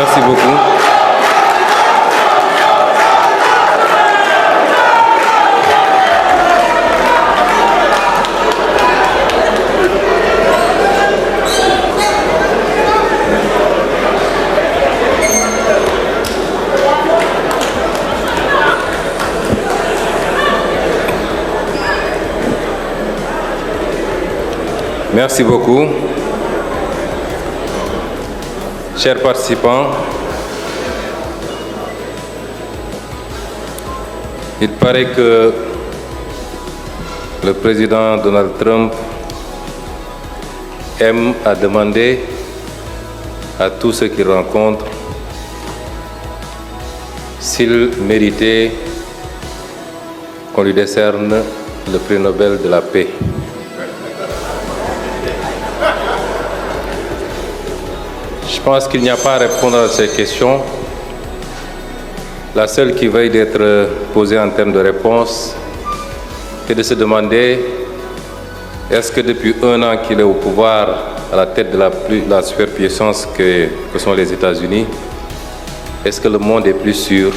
Merci beaucoup. Merci beaucoup. Chers participants, il paraît que le président Donald Trump aime à demander à tous ceux qu'il rencontre s'il méritait qu'on lui décerne le prix Nobel de la paix. Je pense qu'il n'y a pas à répondre à ces questions. La seule qui veuille d'être posée en termes de réponse est de se demander est-ce que depuis 1 an qu'il est au pouvoir à la tête de la superpuissance que sont les États-Unis, est-ce que le monde est plus sûr?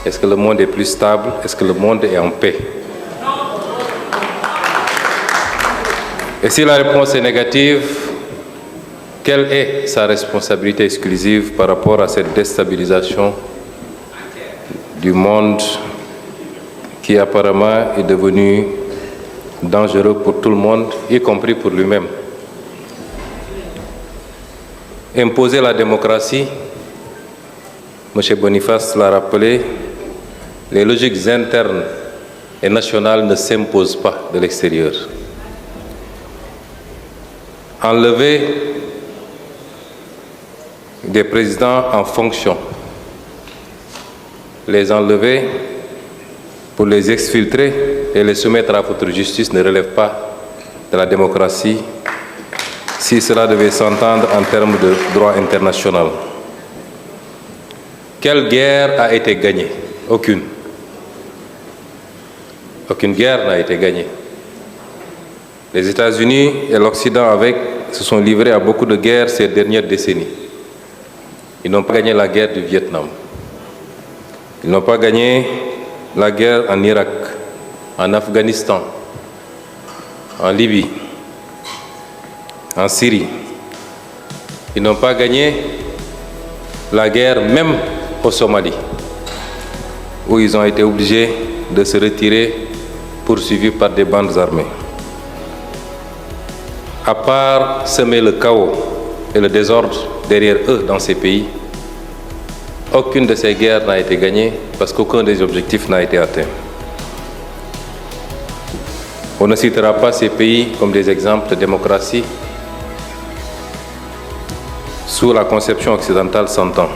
Est-ce que le monde est plus stable? Est-ce que le monde est en paix? Et si la réponse est négative, quelle est sa responsabilité exclusive par rapport à cette déstabilisation du monde qui apparemment est devenu dangereux pour tout le monde, y compris pour lui-même? Imposer la démocratie, M. Boniface l'a rappelé, les logiques internes et nationales ne s'imposent pas de l'extérieur. Enlever des présidents en fonction, les enlever pour les exfiltrer et les soumettre à votre justice ne relève pas de la démocratie si cela devait s'entendre en termes de droit international. Quelle guerre a été gagnée? Aucune. Aucune guerre n'a été gagnée. Les États-Unis et l'Occident se sont livrés à beaucoup de guerres ces dernières décennies. Ils n'ont pas gagné la guerre du Vietnam. Ils n'ont pas gagné la guerre en Irak, en Afghanistan, en Libye, en Syrie. Ils n'ont pas gagné la guerre même au Somalie, où ils ont été obligés de se retirer, poursuivis par des bandes armées. À part semer le chaos et le désordre derrière eux dans ces pays, aucune de ces guerres n'a été gagnée parce qu'aucun des objectifs n'a été atteint. On ne citera pas ces pays comme des exemples de démocratie sous la conception occidentale s'entend.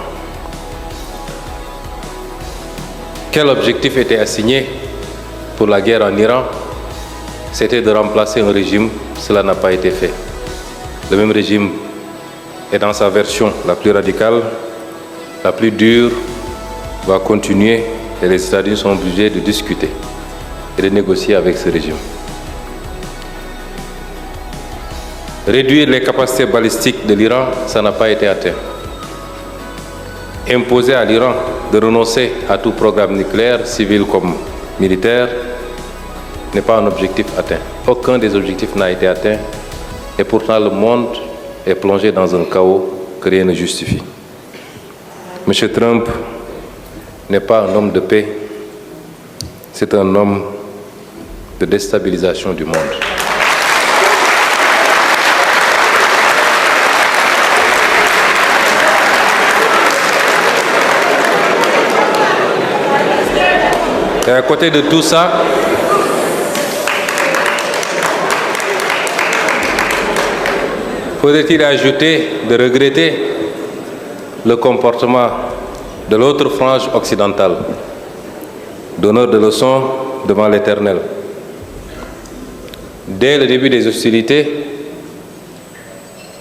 Quel objectif était assigné pour la guerre en Iran? C'était de remplacer un régime. Cela n'a pas été fait. Le même régime est dans sa version la plus radicale, la plus dure, va continuer et les États-Unis sont obligés de discuter et de négocier avec ce régime. Réduire les capacités balistiques de l'Iran, ça n'a pas été atteint. Imposer à l'Iran de renoncer à tout programme nucléaire, civil comme militaire, n'est pas un objectif atteint. Aucun des objectifs n'a été atteint et pourtant le monde est plongé dans un chaos que rien ne justifie. M. Trump n'est pas un homme de paix, c'est un homme de déstabilisation du monde. Et à côté de tout ça, faudrait-il ajouter de regretter le comportement de l'autre frange occidentale, donneur de leçons devant l'Éternel. Dès le début des hostilités,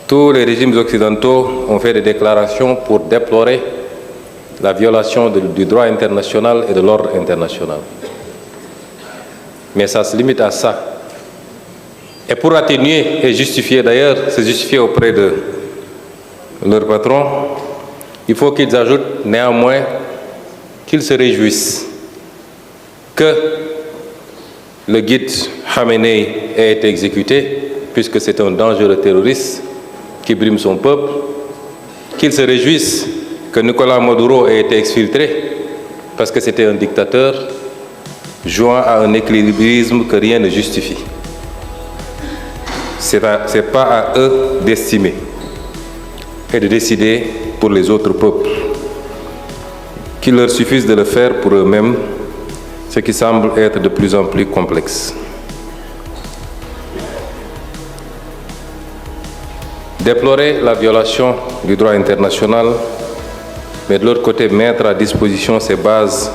tous les régimes occidentaux ont fait des déclarations pour déplorer la violation du droit international et de l'ordre international. Mais ça se limite à ça. Et pour atténuer et justifier d'ailleurs, se justifier auprès de leur patron, il faut qu'ils ajoutent néanmoins qu'ils se réjouissent que le guide Khamenei ait été exécuté, puisque c'est un dangereux terroriste qui brime son peuple, qu'ils se réjouissent que Nicolás Maduro ait été exfiltré, parce que c'était un dictateur, jouant à un équilibrisme que rien ne justifie. Ce n'est pas à eux d'estimer et de décider pour les autres peuples. Qu'il leur suffise de le faire pour eux-mêmes, ce qui semble être de plus en plus complexe. Déplorer la violation du droit international, mais de l'autre côté mettre à disposition ces bases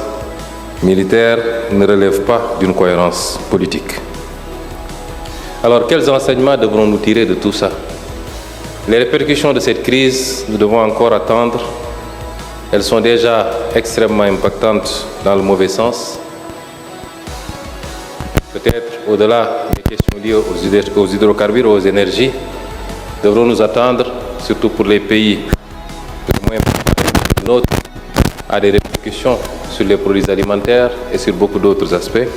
militaires ne relève pas d'une cohérence politique. Alors quels enseignements devrons-nous tirer de tout ça? Les répercussions de cette crise, nous devons encore attendre. Elles sont déjà extrêmement impactantes dans le mauvais sens. Peut-être au-delà des questions liées aux hydrocarbures, aux énergies, devrons nous attendre, surtout pour les pays les moins importants que nôtres, à des répercussions sur les produits alimentaires et sur beaucoup d'autres aspects.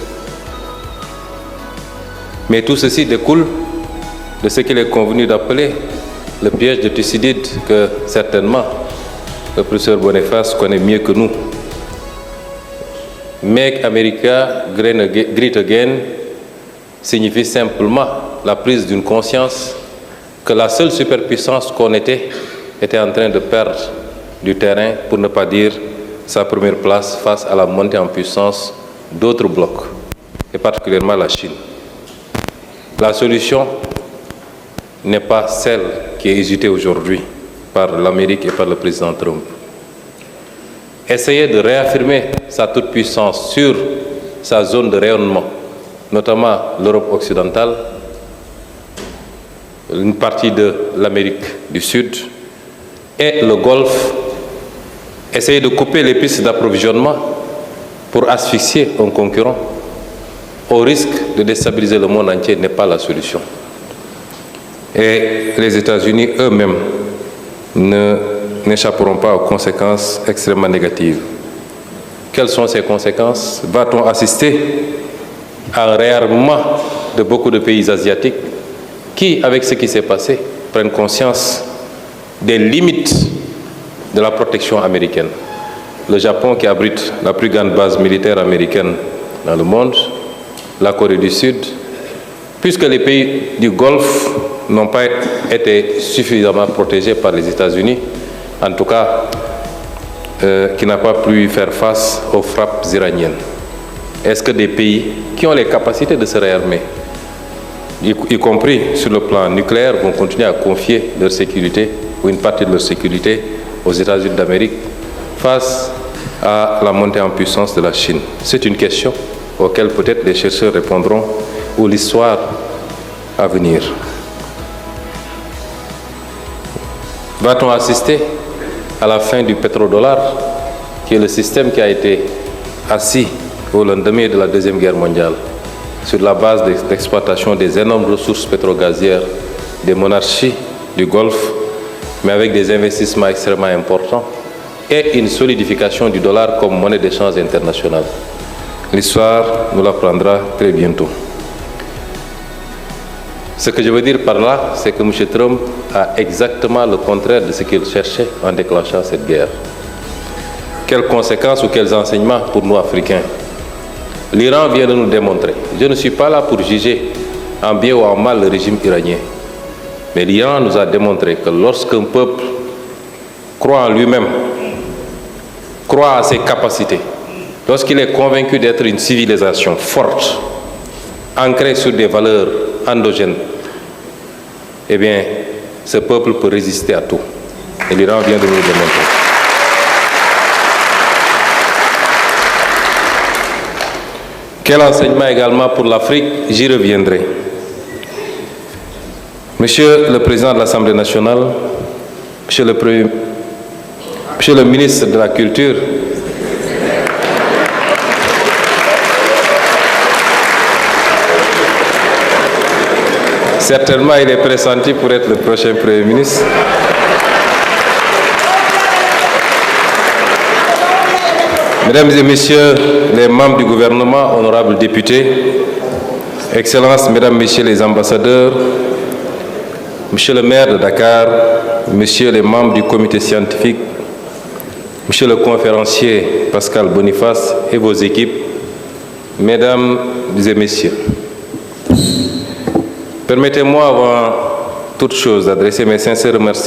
Mais tout ceci découle de ce qu'il est convenu d'appeler le piège de Thucydide, que certainement le professeur Boniface connaît mieux que nous. Make America Great Again signifie simplement la prise d'une conscience que la seule superpuissance qu'on était en train de perdre du terrain, pour ne pas dire sa première place face à la montée en puissance d'autres blocs, et particulièrement la Chine. La solution n'est pas celle qui est hésitée aujourd'hui par l'Amérique et par le président Trump. Essayer de réaffirmer sa toute-puissance sur sa zone de rayonnement, notamment l'Europe occidentale, une partie de l'Amérique du Sud et le Golfe, essayer de couper les pistes d'approvisionnement pour asphyxier un concurrent au risque de déstabiliser le monde entier n'est pas la solution. Et les États-Unis eux-mêmes n'échapperont pas aux conséquences extrêmement négatives. Quelles sont ces conséquences? Va-t-on assister à un réarmement de beaucoup de pays asiatiques qui, avec ce qui s'est passé, prennent conscience des limites de la protection américaine? Le Japon, qui abrite la plus grande base militaire américaine dans le monde, la Corée du Sud, puisque les pays du Golfe n'ont pas été suffisamment protégés par les États-Unis, en tout cas, qui n'a pas pu faire face aux frappes iraniennes. Est-ce que des pays qui ont les capacités de se réarmer, y compris sur le plan nucléaire, vont continuer à confier leur sécurité ou une partie de leur sécurité aux États-Unis d'Amérique face à la montée en puissance de la Chine? C'est une question auxquelles peut-être les chercheurs répondront, ou l'histoire à venir. Va-t-on assister à la fin du pétrodollar, qui est le système qui a été assis au lendemain de la Deuxième Guerre mondiale, sur la base d'exploitation des énormes ressources pétrogazières des monarchies du Golfe, mais avec des investissements extrêmement importants et une solidification du dollar comme monnaie d'échange internationale? L'histoire nous l'apprendra très bientôt. Ce que je veux dire par là, c'est que M. Trump a exactement le contraire de ce qu'il cherchait en déclenchant cette guerre. Quelles conséquences ou quels enseignements pour nous, Africains? L'Iran vient de nous démontrer. Je ne suis pas là pour juger en bien ou en mal le régime iranien. Mais l'Iran nous a démontré que lorsqu'un peuple croit en lui-même, croit à ses capacités, lorsqu'il est convaincu d'être une civilisation forte, ancrée sur des valeurs endogènes, eh bien, ce peuple peut résister à tout. Et l'Iran vient de nous le démontrer. Quel enseignement également pour l'Afrique? J'y reviendrai. Monsieur le Président de l'Assemblée nationale, Monsieur le ministre de la Culture, certainement, il est pressenti pour être le prochain Premier ministre. Mesdames et Messieurs les membres du gouvernement, honorables députés, Excellences, Mesdames, Messieurs les ambassadeurs, Monsieur le maire de Dakar, Messieurs les membres du comité scientifique, Monsieur le conférencier Pascal Boniface et vos équipes, Mesdames et Messieurs, permettez-moi avant toute chose d'adresser mes sincères remerciements